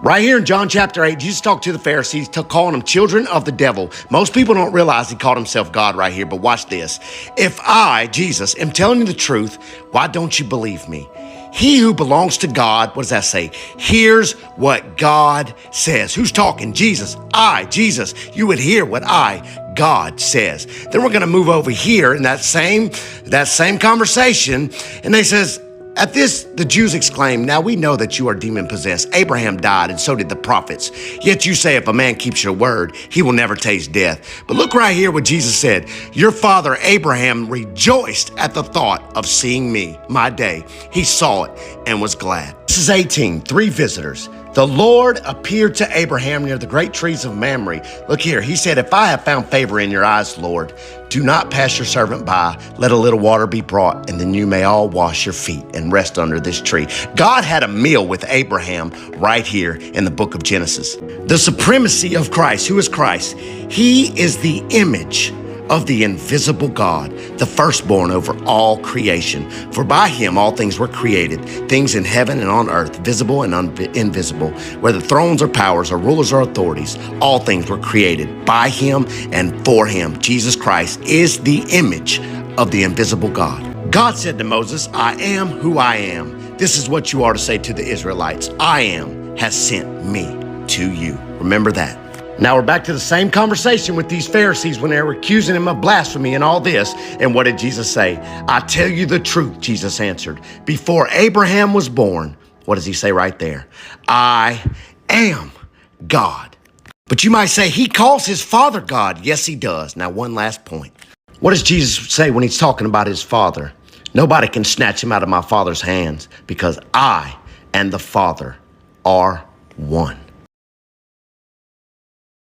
Right here in John chapter 8, Jesus talked to the Pharisees, calling them children of the devil. Most people don't realize he called himself God right here, but watch this. If I, Jesus, am telling you the truth, why don't you believe me? He who belongs to God, what does that say? Hears what God says. Who's talking? Jesus. I, Jesus. You would hear what God says. Then we're going to move over here in that same conversation, and they says, at this, the Jews exclaimed, now we know that you are demon-possessed. Abraham died, and so did the prophets. Yet you say if a man keeps your word, he will never taste death. But look right here what Jesus said. Your father Abraham rejoiced at the thought of seeing me, my day. He saw it and was glad. This is 18, 3 visitors. The Lord appeared to Abraham near the great trees of Mamre. Look here, he said, if I have found favor in your eyes, Lord, do not pass your servant by. Let a little water be brought, and then you may all wash your feet and rest under this tree. God had a meal with Abraham right here in the book of Genesis. The supremacy of Christ. Who is Christ? He is the image of the invisible God, the firstborn over all creation. For by him all things were created, things in heaven and on earth, visible and invisible, whether thrones or powers or rulers or authorities, all things were created by him and for him. Jesus Christ is the image of the invisible God. God said to Moses, I am who I am. This is what you are to say to the Israelites. I am has sent me to you. Remember that. Now we're back to the same conversation with these Pharisees when they were accusing him of blasphemy and all this. And what did Jesus say? I tell you the truth, Jesus answered. Before Abraham was born, what does he say right there? I am God. But you might say he calls his Father God. Yes, he does. Now, one last point. What does Jesus say when he's talking about his Father? Nobody can snatch him out of my Father's hands because I and the Father are one.